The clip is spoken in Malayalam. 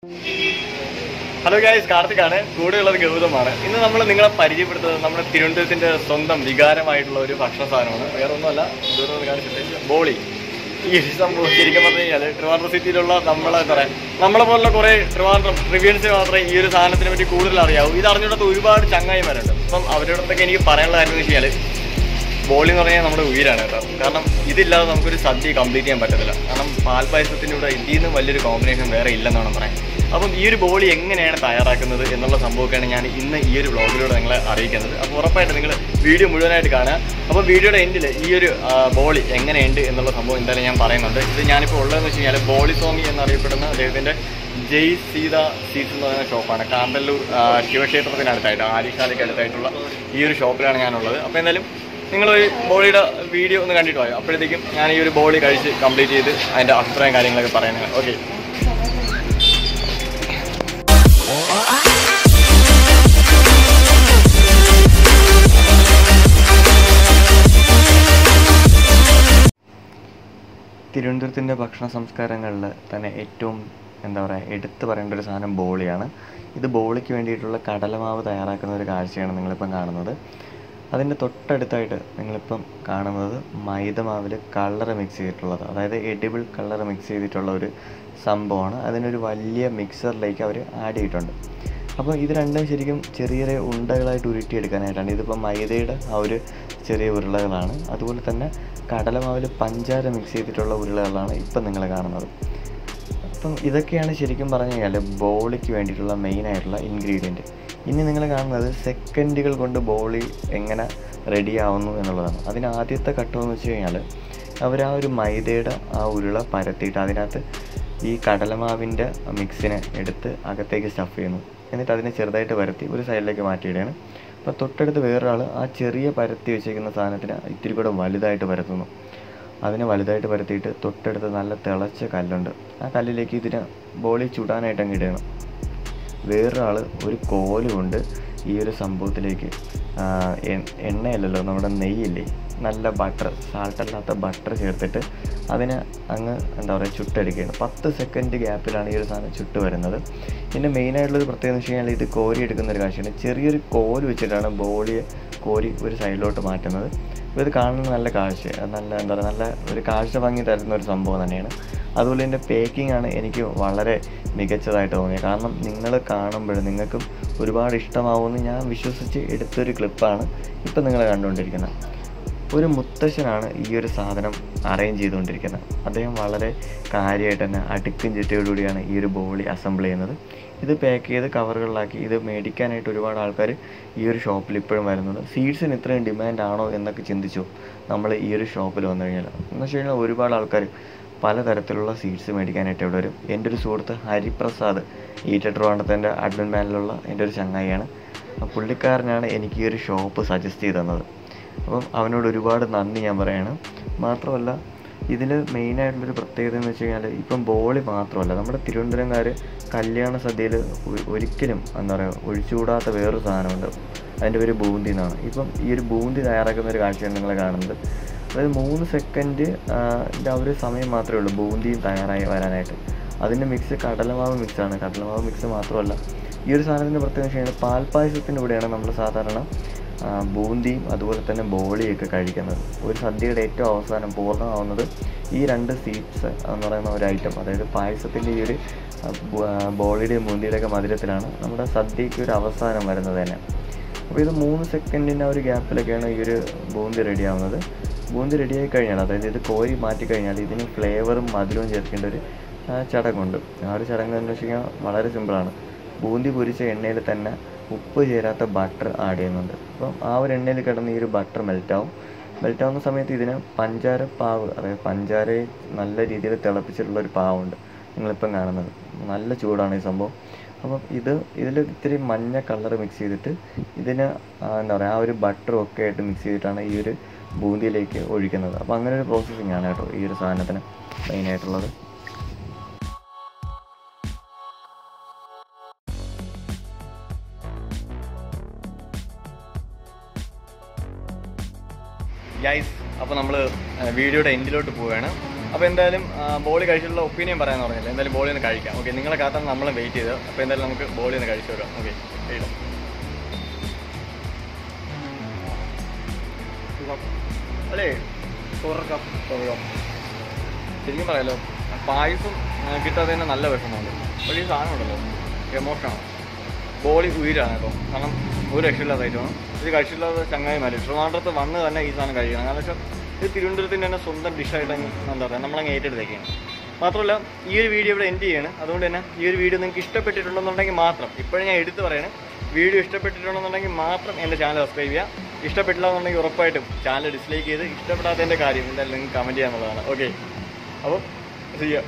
Hello guys, Karthikana. Kooduladu Gautham. ഇന്ന് നമ്മൾ നിങ്ങളെ പരിചയപ്പെടുത്തുന്നത് നമ്മുടെ തിരുവനന്തപുരത്തിന്റെ സ്വന്തം വികാരമായിട്ടുള്ള ഒരു ഭക്ഷണ സാധനമാണ്. വേറെ ഒന്നുമല്ല, ഇതൊന്നും കാണിച്ചിട്ട് ബോളി. ഈ സംഭവം ശരിക്കും പറഞ്ഞു കഴിഞ്ഞാൽ ട്രിവാൻഡ്രം സിറ്റിയിലുള്ള നമ്മളെ പോലുള്ള കുറേ ട്രിവിയൻസിന് മാത്രമേ ഈ ഒരു സാധനത്തിനെ പറ്റി കൂടുതൽ അറിയാവൂ. ഇത് അറിഞ്ഞിടത്ത് ഒരുപാട് ചങ്ങായിമാരുണ്ട്. അപ്പം അവരോടൊക്കെ എനിക്ക് പറയാനുള്ള കാര്യം എന്ന് വെച്ചാൽ ബോളി എന്ന് പറഞ്ഞാൽ നമ്മുടെ ഉയരാണ് കേട്ടോ. കാരണം ഇതില്ലാതെ നമുക്കൊരു സദ്യ കംപ്ലീറ്റ് ചെയ്യാൻ പറ്റത്തില്ല. കാരണം പാൽപ്പായസത്തിൻ്റെ കൂടെ ഇതിൽ നിന്നും വലിയൊരു കോമ്പിനേഷൻ വേറെ ഇല്ലെന്നാണ് പറയാൻ. അപ്പം ഈ ഒരു ബോളി എങ്ങനെയാണ് തയ്യാറാക്കുന്നത് എന്നുള്ള സംഭവമൊക്കെയാണ് ഞാൻ ഇന്ന് ഈ ഒരു വ്ളോഗിലൂടെ നിങ്ങളെ അറിയിക്കുന്നത്. അപ്പോൾ ഉറപ്പായിട്ട് നിങ്ങൾ വീഡിയോ മുഴുവനായിട്ട് കാണുക. അപ്പോൾ വീഡിയോയുടെ എൻഡിൽ ഈ ഒരു ബോളി എങ്ങനെയുണ്ട് എന്നുള്ള സംഭവം എന്തായാലും ഞാൻ പറയുന്നുണ്ട്. ഇത് ഞാനിപ്പോൾ ഉള്ളതെന്ന് വെച്ച് കഴിഞ്ഞാൽ ബോളി സ്വാമി എന്നറിയപ്പെടുന്ന അദ്ദേഹത്തിൻ്റെ ജയ് സീത സീറ്റ്സ് എന്ന് പറയുന്ന ഷോപ്പാണ്. കാന്തല്ലൂർ ശിവക്ഷേത്രത്തിനടുത്തായിട്ട് ആര്യശാലയ്ക്ക് അടുത്തായിട്ടുള്ള ഈ ഒരു ഷോപ്പിലാണ് ഞാനുള്ളത്. അപ്പോൾ എന്തായാലും നിങ്ങളൊരു ബോളിയുടെ വീഡിയോ ഒന്ന് കണ്ടിട്ട് പോയോ. അപ്പോഴത്തേക്കും ഞാൻ ഈ ഒരു ബോളി കഴിച്ച് കംപ്ലീറ്റ് ചെയ്ത് അതിൻ്റെ അഭിപ്രായം കാര്യങ്ങളൊക്കെ പറയാനാണ്. ഓക്കെ, തിരുവനന്തപുരത്തിൻ്റെ ഭക്ഷണ സംസ്കാരങ്ങളിൽ തന്നെ ഏറ്റവും എടുത്തു പറയേണ്ട ഒരു സാധനം ബോളിയാണ്. ഇത് ബോളിക്ക് വേണ്ടിയിട്ടുള്ള കടലമാവ് തയ്യാറാക്കുന്ന ഒരു കാഴ്ചയാണ് നിങ്ങളിപ്പം കാണുന്നത്. അതിൻ്റെ തൊട്ടടുത്തായിട്ട് നിങ്ങളിപ്പം കാണുന്നത് മൈദമാവിൽ കളർ മിക്സ് ചെയ്തിട്ടുള്ളത്, അതായത് എഡിബിൾ കളർ മിക്സ് ചെയ്തിട്ടുള്ള ഒരു സംഭവമാണ്. അതിനൊരു വലിയ മിക്സറിലേക്ക് അവർ ആഡ് ചെയ്തിട്ടുണ്ട്. അപ്പോൾ ഇത് രണ്ടും ശരിക്കും ചെറിയ ചെറിയ ഉണ്ടകളായിട്ട് ഉരുട്ടിയെടുക്കാനായിട്ടാണ്. ഇതിപ്പോൾ മൈദയുടെ ആ ഒരു ചെറിയ ഉരുളകളാണ്. അതുപോലെ തന്നെ കടലമാവിൽ പഞ്ചാര മിക്സ് ചെയ്തിട്ടുള്ള ഉരുളകളാണ് ഇപ്പം നിങ്ങൾ കാണുന്നത്. അപ്പം ഇതൊക്കെയാണ് ശരിക്കും പറഞ്ഞു കഴിഞ്ഞാൽ ബോളിക്ക് വേണ്ടിയിട്ടുള്ള മെയിനായിട്ടുള്ള ഇൻഗ്രീഡിയൻറ്റ്. ഇനി നിങ്ങൾ കാണുന്നത് സെക്കൻഡുകൾ കൊണ്ട് ബോളി എങ്ങനെ റെഡിയാവുന്നു എന്നുള്ളതാണ്. അതിന് ആദ്യത്തെ ഘട്ടമെന്ന് വെച്ച് കഴിഞ്ഞാൽ അവർ ആ ഒരു മൈദയുടെ ആ ഉരുള പരത്തിയിട്ട് അതിനകത്ത് ഈ കടലമാവിൻ്റെ മിക്സിനെ എടുത്ത് അകത്തേക്ക് സ്റ്റഫ് ചെയ്യുന്നു. എന്നിട്ട് അതിനെ ചെറുതായിട്ട് പരത്തി ഒരു സൈഡിലേക്ക് മാറ്റിയിടുകയാണ്. അപ്പോൾ തൊട്ടടുത്ത് വേറൊരാൾ ആ ചെറിയ പരത്തി വെച്ചിരിക്കുന്ന സാധനത്തിന് ഇത്തിരി കൂടെ വലുതായിട്ട് പരത്തുന്നു. അതിനെ വലുതായിട്ട് പരത്തിയിട്ട് തൊട്ടടുത്ത് നല്ല തിളച്ച കല്ലുണ്ട്, ആ കല്ലിലേക്ക് ഇതിനെ ബോളി ചുടാനായിട്ട് അങ്ങ് ഇടുകയാണ്. വേറൊരാൾ ഒരു കോല് കൊണ്ട് ഈ ഒരു സംഭവത്തിലേക്ക് എണ്ണയല്ലല്ലോ, നമ്മുടെ നെയ്യില്ലേ, നല്ല ബട്ടർ, സാൾട്ടല്ലാത്ത ബട്ടർ ചേർത്തിട്ട് അതിനെ അങ്ങ് ചുട്ടെടുക്കുകയാണ്. 10 സെക്കൻഡ് ഗ്യാപ്പിലാണ് ഈ ഒരു സാധനം ചുട്ട് വരുന്നത്. പിന്നെ മെയിനായിട്ടുള്ളൊരു പ്രത്യേകത എന്ന് വെച്ച് കഴിഞ്ഞാൽ ഇത് കോരി എടുക്കുന്നൊരു കാഴ്ചയാണ്. ചെറിയൊരു കോല് വെച്ചിട്ടാണ് ബോളിയെ കോരി ഒരു സൈഡിലോട്ട് മാറ്റുന്നത്. അപ്പോൾ ഇത് കാണുന്ന നല്ല കാഴ്ച, നല്ല നല്ല ഒരു കാഴ്ച ഭംഗി തരുന്ന ഒരു സംഭവം തന്നെയാണ്. അതുപോലെ ഇതിൻ്റെ പേക്കിംഗ് ആണ് എനിക്ക് വളരെ മികച്ചതായിട്ട് തോന്നിയത്. കാരണം നിങ്ങൾ കാണുമ്പോൾ നിങ്ങൾക്കും ഒരുപാട് ഇഷ്ടമാവുമെന്ന് ഞാൻ വിശ്വസിച്ച് എടുത്തൊരു ക്ലിപ്പാണ് ഇപ്പം നിങ്ങൾ കണ്ടുകൊണ്ടിരിക്കുന്നത്. ഒരു മുത്തശ്ശനാണ് ഈ ഒരു സാധനം അറേഞ്ച് ചെയ്തുകൊണ്ടിരിക്കുന്നത്. അദ്ദേഹം വളരെ കാര്യമായിട്ട് തന്നെ അടുക്കും ചിട്ടയോടുകൂടിയാണ് ഈ ഒരു ബോളി അസംബിൾ ചെയ്യുന്നത്. ഇത് പാക്ക് ചെയ്ത് കവറുകളിലാക്കി ഇത് മേടിക്കാനായിട്ട് ഒരുപാട് ആൾക്കാർ ഈ ഒരു ഷോപ്പിൽ ഇപ്പോഴും വരുന്നത്. സീഡ്സിന് ഇത്രയും ഡിമാൻഡാണോ എന്നൊക്കെ ചിന്തിച്ചു നമ്മൾ ഈ ഒരു ഷോപ്പിൽ വന്നു കഴിഞ്ഞാൽ. എന്ന് വെച്ച് കഴിഞ്ഞാൽ ഒരുപാട് ആൾക്കാർ പലതരത്തിലുള്ള സീഡ്സ് മേടിക്കാനായിട്ട് ഇവിടെ വരും. എൻ്റെ ഒരു സുഹൃത്ത് ഹരിപ്രസാദ് ഈ ട്രിവാൻഡ്രത്തിൻ്റെ അഡ്മിൻ പാനലുള്ള എൻ്റെ ഒരു ചങ്ങായിയാണ്. പുള്ളിക്കാരനാണ് എനിക്ക് ഈ ഒരു ഷോപ്പ് സജസ്റ്റ് ചെയ്ത് തന്നത്. അപ്പം അവനോട് ഒരുപാട് നന്ദി ഞാൻ പറയാണ്. മാത്രമല്ല ഇതിൽ മെയിനായിട്ടുള്ളൊരു പ്രത്യേകത എന്ന് വെച്ച് കഴിഞ്ഞാൽ ഇപ്പം ബോളി മാത്രമല്ല, നമ്മുടെ തിരുവനന്തപുരംകാർ കല്യാണ സദ്യയിൽ ഒരിക്കലും ഒഴിച്ചുകൂടാത്ത വേറൊരു സാധനമുണ്ട്. അതിൻ്റെ പേര് ബൂന്തി എന്നാണ്. ഇപ്പം ഈ ഒരു ബൂന്തി തയ്യാറാക്കുന്ന ഒരു കാഴ്ചയാണ് നിങ്ങൾ കാണുന്നത്. അതായത് 3 സെക്കൻഡ് ആ ഒരു സമയം മാത്രമേ ഉള്ളൂ ബൂന്തിയും തയ്യാറായി വരാനായിട്ട്. അതിൻ്റെ മിക്സ് കടലമാവ് മിക്സാണ്. കടലമാവ് മിക്സ് മാത്രമല്ല, ഈ ഒരു സാധനത്തിൻ്റെ പ്രത്യേകത വെച്ച് കഴിഞ്ഞാൽ പാൽപ്പായസത്തിൻ്റെ കൂടെയാണ് നമ്മൾ സാധാരണ ബൂന്തിയും അതുപോലെ തന്നെ ബോളിയൊക്കെ കഴിക്കുന്നത്. ഒരു സദ്യയുടെ ഏറ്റവും അവസാനം പൂർണ്ണമാവുന്നത് ഈ 2 സീഡ്സ് എന്ന് പറയുന്ന ഒരു ഐറ്റം, അതായത് പായസത്തിൻ്റെ ഈ ഒരു ബോളിയുടെയും ബൂന്തിയുടെയൊക്കെ മധുരത്തിലാണ് നമ്മുടെ സദ്യയ്ക്ക് ഒരു അവസാനം വരുന്നത് തന്നെ. അപ്പോൾ ഇത് 3 സെക്കൻഡിൻ്റെ ഒരു ഗ്യാപ്പിലൊക്കെയാണ് ഈ ഒരു ബൂന്തി റെഡിയാവുന്നത്. ബൂന്തി റെഡിയായി കഴിഞ്ഞാൽ, അതായത് ഇത് കോരി മാറ്റിക്കഴിഞ്ഞാൽ ഇതിന് ഫ്ലേവറും മധുരവും ചേർക്കേണ്ട ഒരു ചടങ്ങുണ്ട്. ആ ഒരു ചടങ്ങ് എന്ന് വെച്ച് കഴിഞ്ഞാൽ വളരെ സിമ്പിളാണ്. ബൂന്തി പൊരിച്ച എണ്ണയിൽ തന്നെ ഉപ്പ് ചേരാത്ത ബട്ടർ ആഡ് ചെയ്യുന്നുണ്ട്. അപ്പം ആ ഒരു എണ്ണയിൽ കിടന്ന് ഈ ഒരു ബട്ടർ മെൽറ്റാവുന്ന സമയത്ത് ഇതിന് പഞ്ചാര പാവ്, അതായത് പഞ്ചാരയെ നല്ല രീതിയിൽ തിളപ്പിച്ചിട്ടുള്ളൊരു പാവുണ്ട് നിങ്ങളിപ്പം കാണുന്നത്. നല്ല ചൂടാണ് ഈ സംഭവം. അപ്പം ഇതിൽ ഇത്തിരി മഞ്ഞ കളർ മിക്സ് ചെയ്തിട്ട് ഇതിന് ആ ഒരു ബട്ടറും ഒക്കെ ആയിട്ട് മിക്സ് ചെയ്തിട്ടാണ് ഈ ഒരു ബൂന്തിയിലേക്ക് ഒഴിക്കുന്നത്. അപ്പോൾ അങ്ങനെ ഒരു പ്രോസസ്സിംഗ് ആണ് കേട്ടോ ഈ ഒരു സാധനത്തിന് മെയിനായിട്ടുള്ളത്. ഗൈസ്, അപ്പോൾ നമ്മൾ വീഡിയോയുടെ എൻഡിലോട്ട് പോവുകയാണ്. അപ്പോൾ എന്തായാലും ബോളി കഴിച്ചിട്ടുള്ള ഒപ്പീനിയൻ പറയാമെന്ന് പറഞ്ഞില്ല. എന്തായാലും ബോളി ഒന്ന് കഴിക്കാം. ഓക്കെ, നിങ്ങളെ കാത്താണ് നമ്മൾ വെയിറ്റ് ചെയ്തത്. അപ്പോൾ എന്തായാലും നമുക്ക് ബോളി ഒന്ന് കഴിച്ചു നോക്കാം. ഓക്കെ, അല്ലേ തുറക്കാം. ശരിക്കും പറയാലോ, പായസം കിട്ടാതെ തന്നെ നല്ല വിഷമമുണ്ട്. പക്ഷേ ഈ സാധനം ഉണ്ടല്ലോ എമോഷനാണ്. ബോളി ഉയരാണ് കേട്ടോ. കാരണം ഒരു രക്ഷയില്ലാത്ത ഐറ്റമാണ്. ഇത് കഴിച്ചില്ലാത്ത ചങ്ങായിമാർ ട്രിവാൻഡ്രത്ത് വന്ന് തന്നെ ഈ സാധനം കഴിക്കണം. കാരണം വെച്ചാൽ ഇത് തിരുവനന്തപുരത്തിൻ്റെ തന്നെ സ്വന്തം ഡിഷായിട്ട് എന്താ പറയുക, നമ്മളങ്ങ് ഏറ്റെടുത്തേക്കാണ്. മാത്രമല്ല ഈ ഒരു വീഡിയോ ഇവിടെ എൻഡ് ചെയ്യാണ്. അതുകൊണ്ട് തന്നെ ഈ ഒരു വീഡിയോ നിങ്ങൾക്ക് ഇഷ്ടപ്പെട്ടിട്ടുണ്ടെന്നുണ്ടെങ്കിൽ മാത്രം, ഇപ്പോഴും ഞാൻ എടുത്ത് പറയണം, വീഡിയോ ഇഷ്ടപ്പെട്ടിട്ടുണ്ടെന്നുണ്ടെങ്കിൽ മാത്രം എൻ്റെ ചാനൽ സബ്സ്ക്രൈബ് ചെയ്യുക. ഇഷ്ടപ്പെട്ടില്ല എന്നുണ്ടെങ്കിൽ ഉറപ്പായിട്ടും ചാനൽ ഡിസ്ലൈക്ക് ചെയ്ത് ഇഷ്ടപ്പെടാത്തതിൻ്റെ കാര്യം എന്തായാലും നിങ്ങൾക്ക് കമൻറ്റ് ചെയ്യാന്നുള്ളതാണ്. ഓക്കെ, അപ്പോൾ ചെയ്യാം.